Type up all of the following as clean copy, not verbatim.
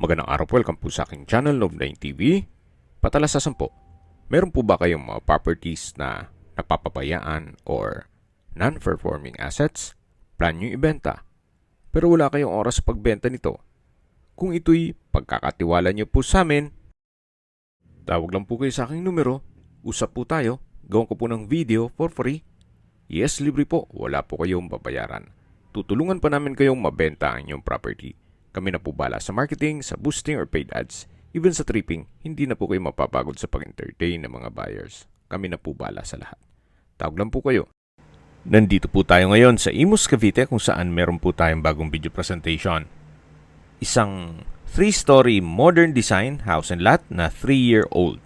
Magandang araw po, welcome po sa aking channel, Love9 TV. Patalasasan po, meron po ba kayong mga properties na napapabayaan or non-performing assets? Plan nyo ibenta, pero wala kayong oras sa pagbenta nito. Kung ito'y pagkakatiwala nyo po sa amin, tawag lang po kayo sa aking numero, usap po tayo, gawin ko po ng video for free. Yes, libre po, wala po kayong babayaran. Tutulungan pa namin kayong mabenta ang inyong property. Kami na po bala sa marketing, sa boosting or paid ads. Even sa tripping, hindi na po kayo mapapagod sa pag-entertain ng mga buyers. Kami na po bala sa lahat. Tawag lang po kayo. Nandito po tayo ngayon sa Imus, Cavite kung saan meron po tayong bagong video presentation. Isang 3-story modern design house and lot na 3-year-old.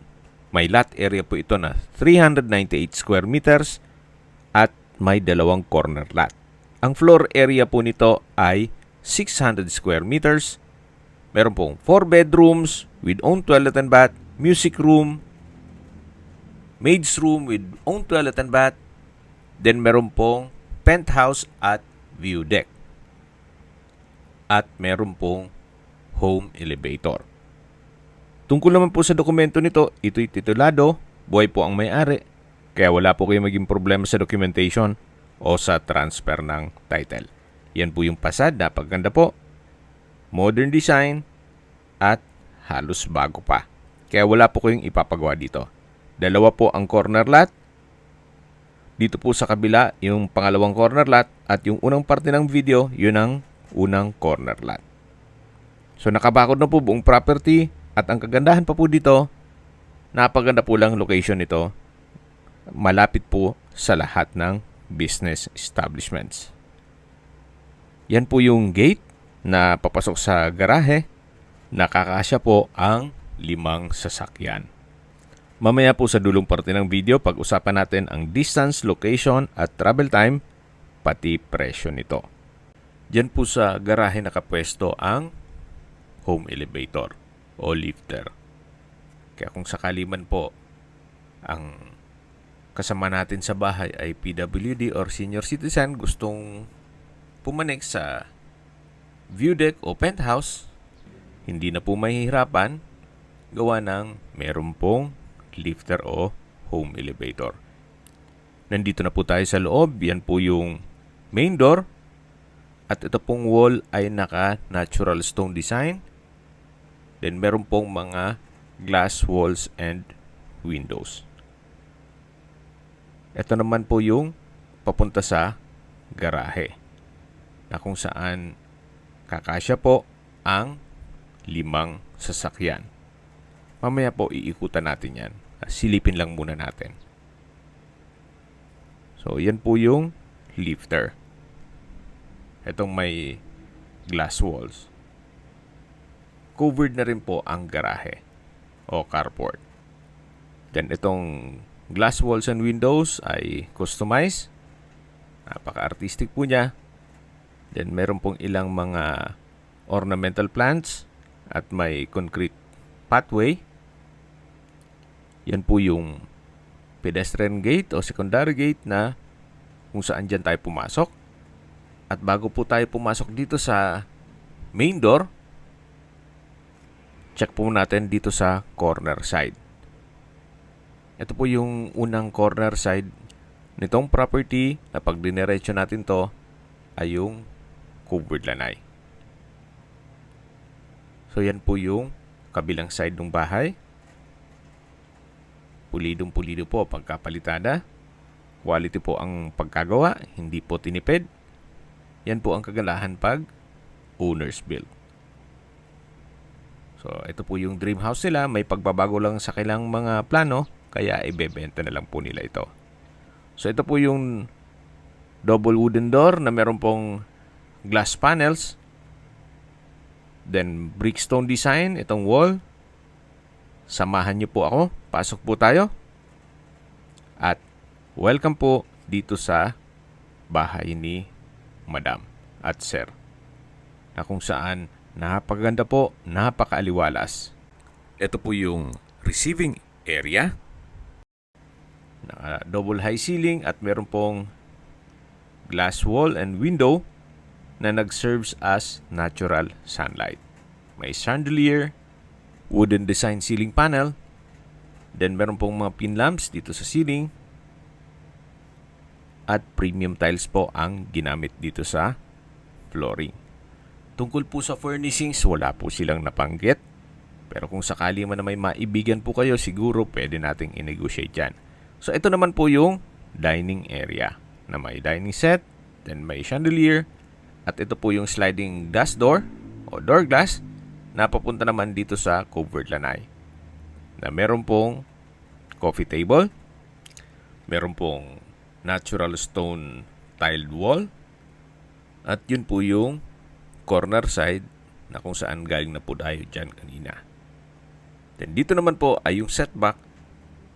May lot area po ito na 398 square meters at may dalawang corner lot. Ang floor area po nito ay 600 square meters. Meron pong 4 bedrooms with own toilet and bath, music room, maid's room with own toilet and bath. Then meron pong penthouse at view deck. At meron pong home elevator. Tungkol naman po sa dokumento nito, ito'y titulado, buhay po ang may-ari, kaya wala po kayo maging problema sa documentation o sa transfer ng title. Yan po yung pasad, napaganda po. Modern design at halos bago pa. Kaya wala po kayong ipapagawa dito. Dalawa po ang corner lot. Dito po sa kabila, yung pangalawang corner lot at yung unang parte ng video, yun ang unang corner lot. So nakabakod na po buong property at ang kagandahan pa po dito, napaganda po lang location nito. Malapit po sa lahat ng business establishments. Yan po yung gate na papasok sa garahe. Nakakasya po ang 5 sasakyan. Mamaya po sa dulong parte ng video, pag-usapan natin ang distance, location at travel time, pati presyo nito. Diyan po sa garahe nakapwesto ang home elevator o lifter. Kaya kung sakali man po ang kasama natin sa bahay ay PWD or senior citizen, gustong pumanik sa view deck o penthouse, hindi na po mahihirapan gawa ng meron pong lifter o home elevator. Nandito na po tayo sa loob. Yan po yung main door. At ito pong wall ay naka-natural stone design. Then meron pong mga glass walls and windows. Ito naman po yung papunta sa garahe, na kung saan kakasya po ang 5 sasakyan. Mamaya po iikutan natin yan. Silipin lang muna natin. So, yan po yung lifter. Itong may glass walls. Covered na rin po ang garahe o carport. Then, itong glass walls and windows ay customized. Napaka-artistic po niya. Then, meron pong ilang mga ornamental plants at may concrete pathway. Yan po yung pedestrian gate o secondary gate na kung saan dyan tayo pumasok. At bago po tayo pumasok dito sa main door, check po natin dito sa corner side. Ito po yung unang corner side nitong property na pag diniretso natin to ay yung covered lanay. So yan po yung kabilang side ng bahay. Pulidong-pulido po pagkapalitada. Quality po ang pagkagawa, hindi po tinipid. Yan po ang kagalahan pag owner's build. So ito po yung dream house nila. May pagbabago lang sa kailang mga plano, kaya ibebenta na lang po nila ito. So ito po yung double wooden door na meron pong glass panels. Then brickstone design itong wall. Samahan niyo po ako. Pasok po tayo. At welcome po dito sa bahay ni Madam at Sir. Na kung saan napakaganda po, napakaaliwalas. Ito po yung receiving area. Double high ceiling at meron pong glass wall and window na nag-serves as natural sunlight. may chandelier, wooden design ceiling panel, then meron pong mga pin lamps dito sa ceiling, at premium tiles po ang ginamit dito sa flooring. Tungkol po sa furnishings, wala po silang napanggit. Pero kung sakali man na may maibigan po kayo, siguro pwede nating i-negotiate yan. So ito naman po yung dining area na may dining set, then may chandelier, at ito po yung sliding glass door o door glass na papunta naman dito sa covered lanai. Na meron pong coffee table, meron pong natural stone tiled wall, at yun po yung corner side na kung saan galing na po tayo dyan kanina. Then dito naman po ay yung setback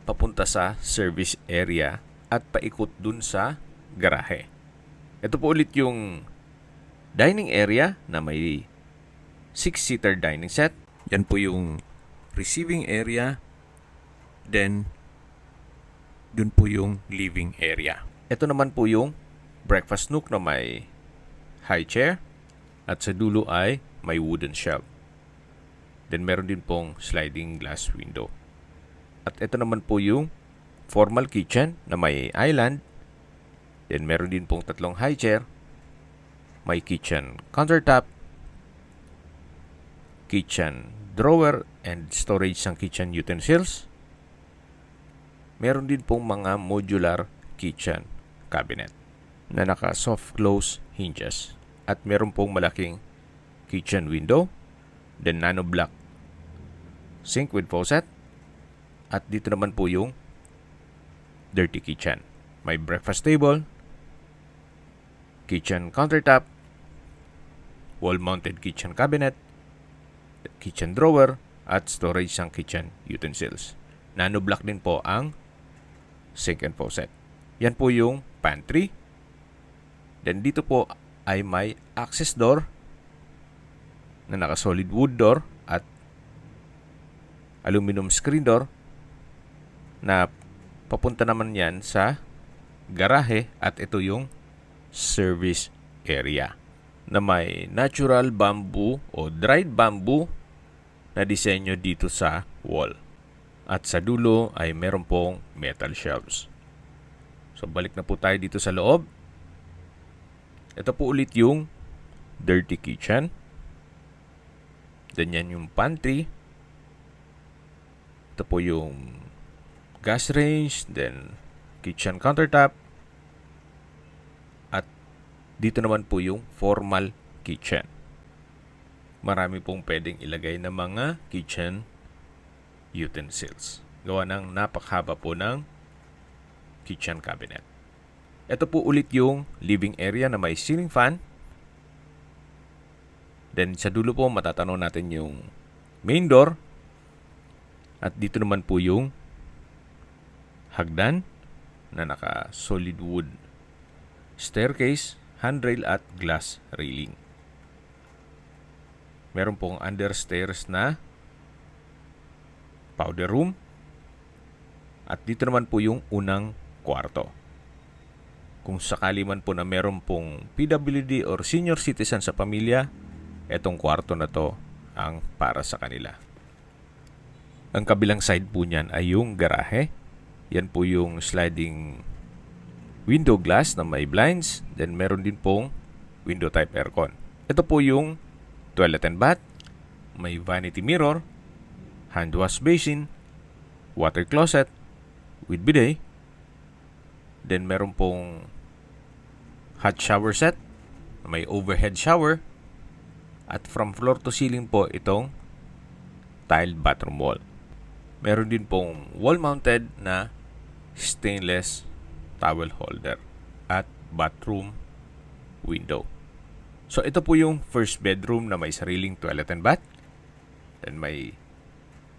papunta sa service area at paikot dun sa garahe. Ito po ulit yung dining area na may 6-seater dining set. Yan po yung receiving area. Then dun po yung living area. Ito naman po yung breakfast nook na may high chair. At sa dulo ay may wooden shelf. Then meron din pong sliding glass window. At ito naman po yung formal kitchen na may island. Then meron din pong tatlong high chair. May kitchen countertop, kitchen drawer and storage ng kitchen utensils. Meron din pong mga modular kitchen cabinet na naka soft close hinges. At meron pong malaking kitchen window, then nano block sink with faucet, at dito naman po yung dirty kitchen. May breakfast table, kitchen countertop, wall-mounted kitchen cabinet, kitchen drawer, at storage ng kitchen utensils. Nano block din po ang sink and faucet. Yan po yung pantry. Then dito po ay may access door na naka-solid wood door at aluminum screen door na papunta naman yan sa garahe, at ito yung service area na may natural bamboo o dried bamboo na disenyo dito sa wall. At sa dulo ay meron pong metal shelves. So balik na po tayo dito sa loob. Ito po ulit yung dirty kitchen. Then yan yung pantry. Ito po yung gas range, then kitchen countertop. At dito naman po yung formal kitchen. Marami pong pwedeng ilagay na mga kitchen utensils. Gawa ng napakhaba po ng kitchen cabinet. Ito po ulit yung living area na may ceiling fan. Then sa dulo po matatanaw natin yung main door. At dito naman po yung hagdan na naka solid wood staircase, handrail at glass railing. Meron pong understairs na powder room. At dito naman po yung unang kwarto. Kung sakali man po na meron pong PWD or senior citizen sa pamilya, etong kwarto na to ang para sa kanila. Ang kabilang side po niyan ay yung garahe. Yan po yung sliding window glass na may blinds. Then meron din pong window type aircon. Ito po yung toilet and bath. May vanity mirror, hand wash basin, water closet with bidet. Then meron pong hot shower set, may overhead shower, at from floor to ceiling po itong tiled bathroom wall. Meron din pong wall-mounted na stainless towel holder at bathroom window. So ito po yung first bedroom na may sariling toilet and bath. Then may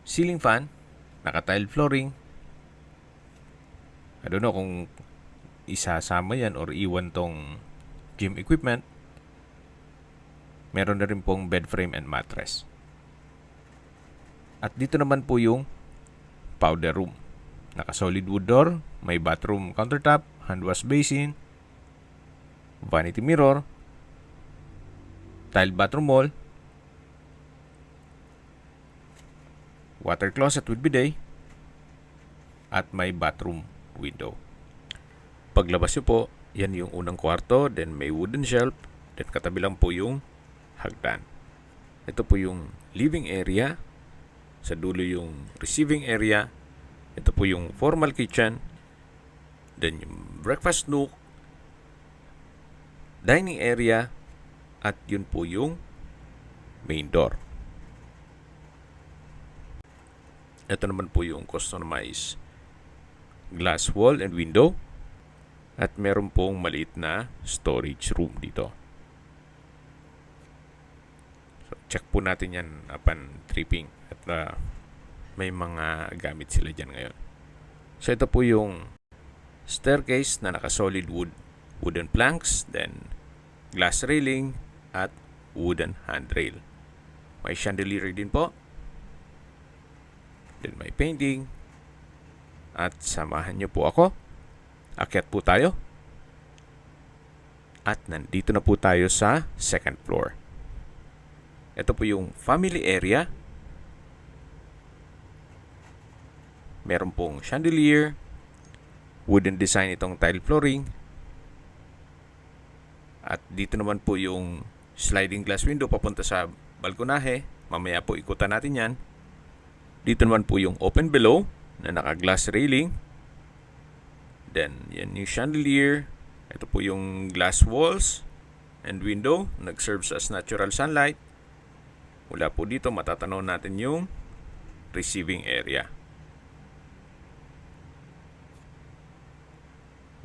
ceiling fan, naka-tile flooring. I don't know kung isasama yan or iwan tong gym equipment. Meron na rin pong bed frame and mattress. At dito naman po yung powder room. Naka-solid wood door, may bathroom countertop, hand wash basin, vanity mirror, tiled bathroom wall, water closet with bidet, at may bathroom window. Paglabas nyo po, yan yung unang kwarto, then may wooden shelf, then katabi lang po yung hagdan. Ito po yung living area, sa dulo yung receiving area, ito po yung formal kitchen, then yung breakfast nook, dining area, at yun po yung main door. Ito naman po yung customized glass wall and window, at meron pong maliit na storage room dito. So, check po natin yan upon tripping, at may mga gamit sila dyan ngayon. So ito po yung staircase na naka-solid wooden planks, then glass railing, at wooden handrail. May chandelier din po. Then may painting. At samahan nyo po ako. Akyat po tayo. At nandito na po tayo sa second floor. Ito po yung family area. Meron pong chandelier. Wooden design itong tile flooring. At dito naman po yung sliding glass window papunta sa balkonahe. Mamaya po ikutan natin yan. Dito naman po yung open below na naka-glass railing. Then, yan yung chandelier. Ito po yung glass walls and window. Nag-serve as natural sunlight. Mula po dito, matatanaw natin yung receiving area.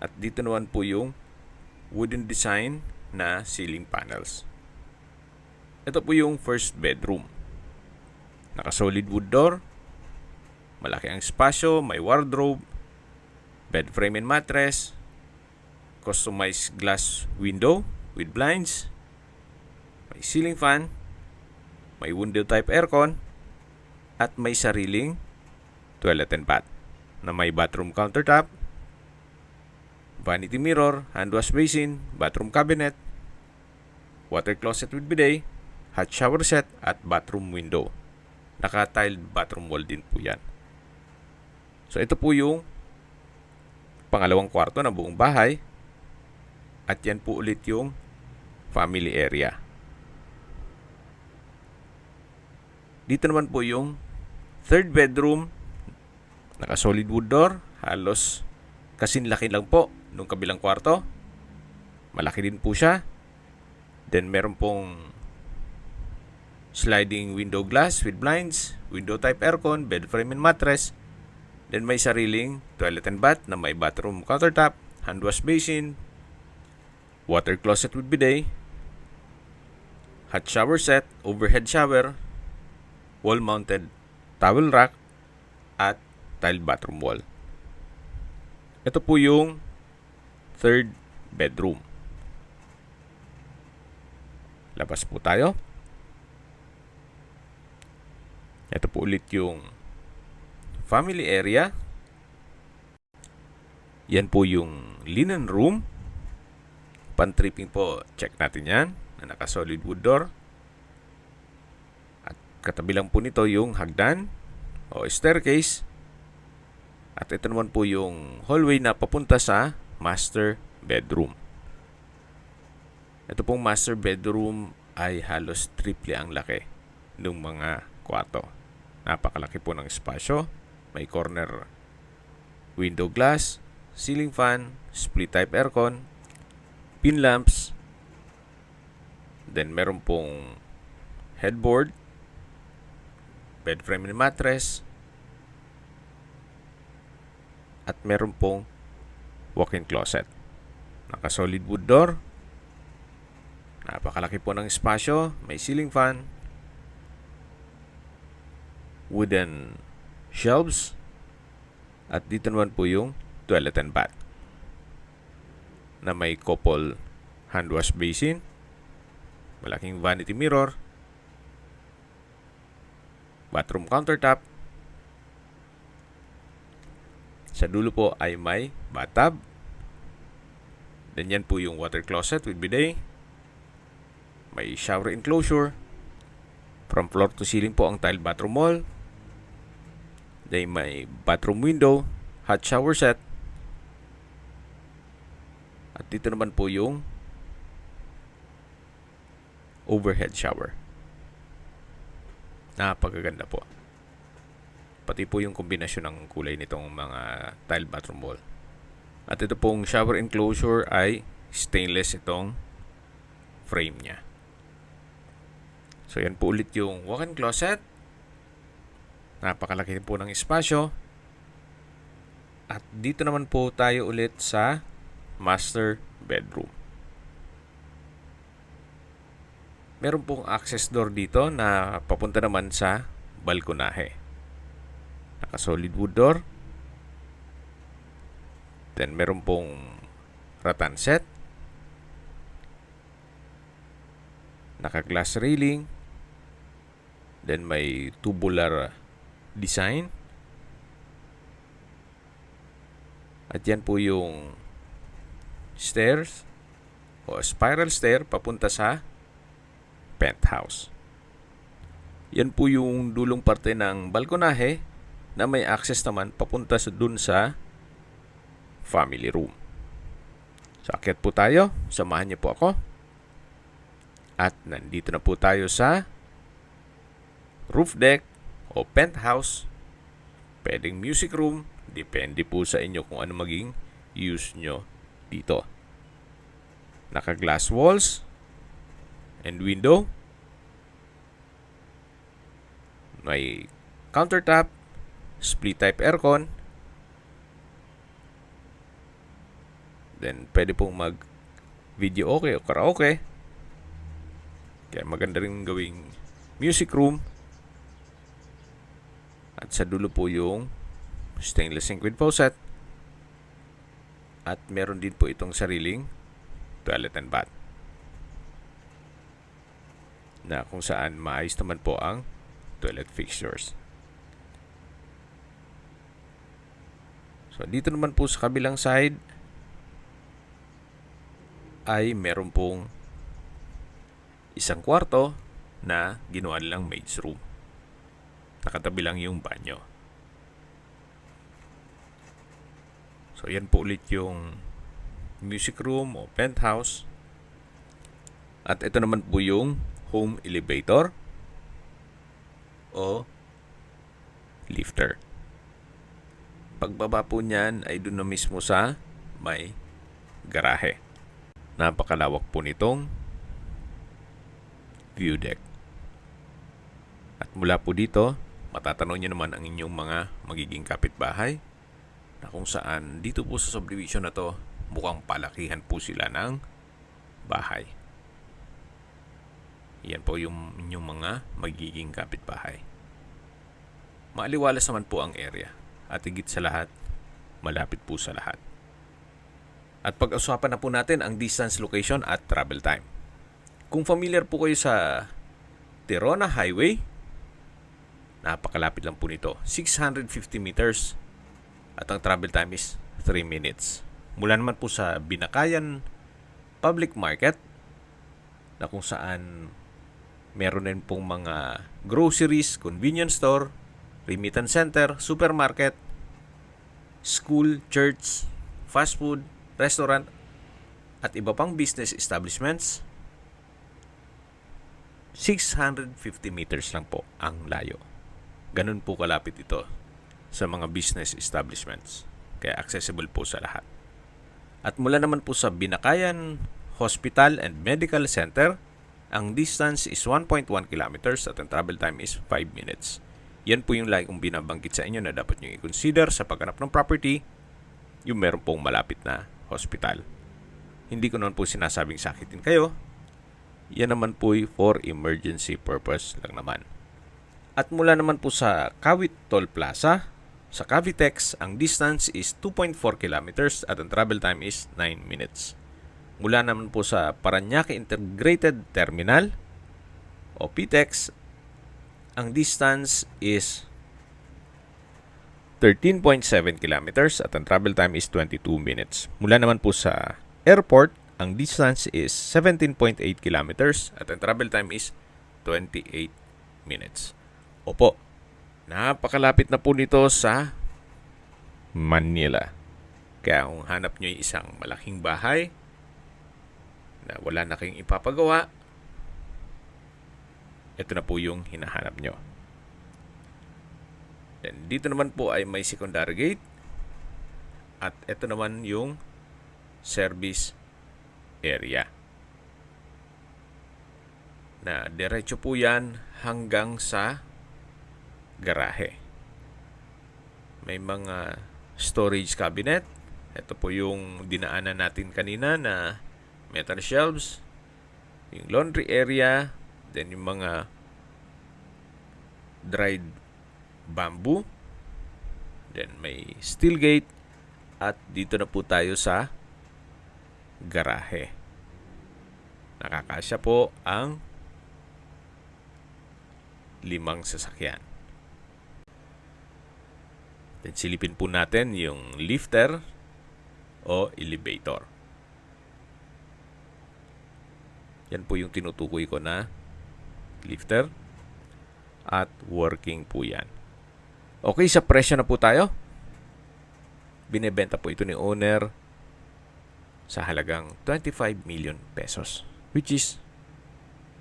At dito naman po yung wooden design na ceiling panels. Ito po yung first bedroom. Naka-solid wood door. Malaki ang espasyo, may wardrobe, bed frame and mattress, customized glass window with blinds, may ceiling fan, may window type aircon, at may sariling toilet and bath na may bathroom countertop, vanity mirror, hand wash basin, bathroom cabinet, water closet with bidet, hot shower set, at bathroom window. Naka-tiled bathroom wall din po yan. So ito po yung pangalawang kwarto ng buong bahay. At yan po ulit yung family area. Dito naman po yung third bedroom. Naka-solid wood door. Halos kasinlaki lang po nung kabilang kwarto. Malaki din po siya. Then meron pong sliding window glass with blinds, window type aircon, bed frame and mattress. Then may sariling toilet and bath na may bathroom countertop, hand wash basin, water closet with bidet, hot shower set, overhead shower, wall mounted towel rack, at tiled bathroom wall. Ito po yung third bedroom. Labas po tayo. Ito po ulit yung family area. Yan po yung linen room. Pan-tripping po, check natin yan. Na naka-solid wood door. At katabi lang po nito yung hagdan o staircase. At ito naman po yung hallway na papunta sa master bedroom. Ito pong master bedroom ay halos triple ang laki ng mga kwarto. Napakalaki po ng espasyo. May corner window glass, ceiling fan, split type aircon, pin lamps. Then meron pong headboard, bed frame and mattress, at meron pong walk-in closet. Naka-solid wood door. Napakalaki po ng espasyo. May ceiling fan, wooden shelves, at dito naman po yung toilet and bath na may couple hand wash basin, malaking vanity mirror, bathroom countertop. Sa dulo po ay may bathtub. Then yan po yung water closet with bidet. May shower enclosure. From floor to ceiling po ang tile bathroom wall. Then may bathroom window, hot shower set. At dito naman po yung overhead shower. Napakaganda po. Pati po yung kombinasyon ng kulay nitong mga tile bathroom wall. At ito pong shower enclosure ay stainless itong frame niya. So yan po ulit yung walk-in closet. Napakalaki po ng espasyo. At dito naman po tayo ulit sa master bedroom. Meron pong access door dito na papunta naman sa balkonahe. Naka-solid wood door. Then meron pong rattan set. Naka-glass railing. Then may tubular design. At yan po yung stairs o spiral stair papunta sa penthouse. Yan po yung dulong parte ng balkonahe na may access naman papunta dun sa family room. So akyat po tayo, samahan niyo po ako. At nandito na po tayo sa roof deck o penthouse. Pwedeng music room, depende po sa inyo kung ano maging use nyo dito. Naka-glass walls and window. May countertop, split type aircon. Then pwede pong mag video okay o karaoke. Kaya maganda rin gawing music room. At sa dulo po yung stainless sink with faucet. At meron din po itong sariling toilet and bath. Na kung saan maayos naman po ang toilet fixtures. So dito naman po sa kabilang side ay meron pong isang kwarto na ginawa nilang maid's room. Nakatabi lang yung banyo. So yan po ulit yung music room o penthouse. At ito naman po yung home elevator o lifter. Pagbaba po niyan ay doon na mismo sa may garahe. Napakalawak po nitong view deck. At mula po dito, matatanong niyo naman ang inyong mga magiging kapitbahay na kung saan dito po sa subdivision na to mukhang palakihan po sila ng bahay. Yan po yung inyong mga magiging kapitbahay. Maaliwalas naman po ang area at higit sa lahat, malapit po sa lahat. At pag-usapan na po natin ang distance, location at travel time. Kung familiar po kayo sa Tirona Highway, napakalapit lang po nito. 650 meters at ang travel time is 3 minutes. Mula naman po sa Binakayan Public Market na kung saan meron din pong mga groceries, convenience store, remittance center, supermarket, school, church, fast food, restaurant, at iba pang business establishments. 650 meters lang po ang layo. Ganun po kalapit ito sa mga business establishments. Kaya accessible po sa lahat. At mula naman po sa Binakayan Hospital and Medical Center, ang distance is 1.1 kilometers at ang travel time is 5 minutes. Yan po yung lagi kong binabanggit sa inyo na dapat nyo i-consider sa paghanap ng property, yung meron pong malapit na hospital. Hindi ko naman po sinasabing sakitin kayo. Yan naman po for emergency purpose lang naman. At mula naman po sa Kawit Toll Plaza, sa Cavitex, ang distance is 2.4 kilometers at ang travel time is 9 minutes. Mula naman po sa Parañaque Integrated Terminal o PTEX, ang distance is 13.7 kilometers at ang travel time is 22 minutes. Mula naman po sa airport, ang distance is 17.8 kilometers at ang travel time is 28 minutes. Opo, Napakalapit na po nito sa Manila. Kaya kung hanap nyo yung isang malaking bahay na wala na kayong ipapagawa, ito na po yung hinahanap nyo. Then dito naman po ay may secondary gate. At ito naman yung service area. Na diretso po yan hanggang sa garahe. May mga storage cabinet. Ito po yung dinaanan natin kanina na metal shelves. Yung laundry area. Then yung mga dried bamboo. Then may steel gate. At dito na po tayo sa garahe. Nakakasya po ang 5 sasakyan. Then silipin po natin yung lifter o elevator. Yan po yung tinutukoy ko na lifter at working po yan. Okay, sa presyo na po tayo. Binebenta po ito ni owner sa halagang 25 million pesos, which is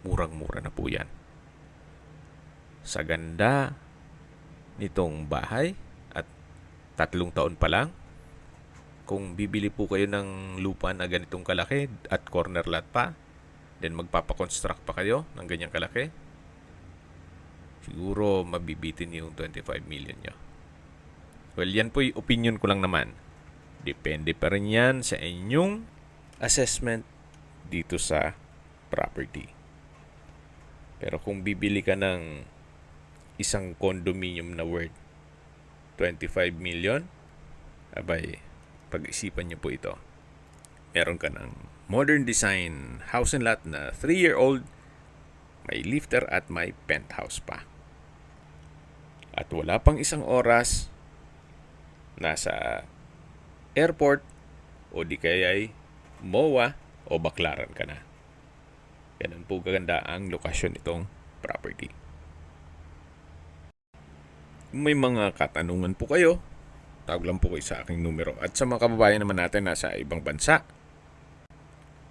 murang-mura na po yan. Sa ganda nitong bahay at 3 taon pa lang, kung bibili po kayo ng lupa na ganitong kalaki at corner lot pa, then magpapakonstruct pa kayo ng ganyang kalaki, siguro mabibitin yung 25 million nyo. Well, yan po yung opinion ko lang naman. Depende pa rin yan sa inyong assessment dito sa property. Pero kung bibili ka ng isang condominium na worth 25 million, abay, pag-isipan nyo po ito. Meron ka ng modern design house and lot na 3-year-old, may lifter at may penthouse pa. At wala pang isang oras, nasa airport o di kaya'y MOA o Baclaran ka na. Ganun po kaganda ang lokasyon nitong property. Kung may mga katanungan po kayo, tawag lang po kayo sa aking numero. At sa mga kababayan naman natin nasa ibang bansa,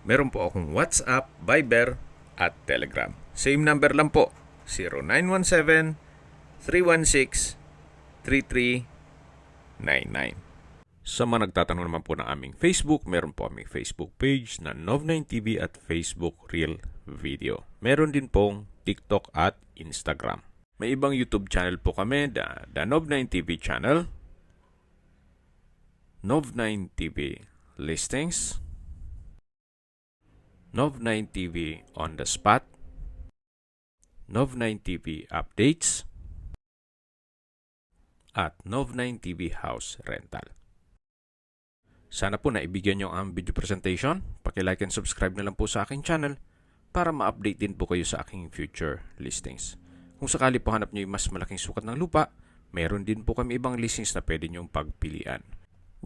meron po akong WhatsApp, Viber at Telegram. Same number lang po, 0917-316-3399. Sa mga nagtatanong naman po ng aming Facebook, meron po aming Facebook page na Nov9TV at Facebook Real Video. Meron din pong TikTok at Instagram. May ibang YouTube channel po kami, the Nov9TV channel, Nov9TV Listings, Nov9TV On The Spot, Nov9TV Updates, at Nov9TV House Rental. Sana po naibigyan nyo ang video presentation. Paki-like and subscribe na lang po sa aking channel para ma-update din po kayo sa aking future listings. Kung sakali po hanap nyo yung mas malaking sukat ng lupa, meron din po kami ibang listings na pwede nyong pagpilian.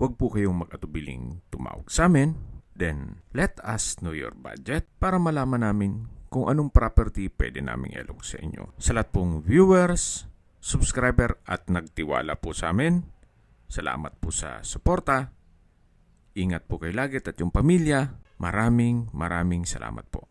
Huwag po kayong mag-atubiling tumawag sa amin. Then, let us know your budget para malaman namin kung anong property pwede naming ilog sa inyo. Sa lahat pong viewers, subscriber at nagtiwala po sa amin, salamat po sa suporta. Ingat po kayo lagi at yung pamilya. Maraming salamat po.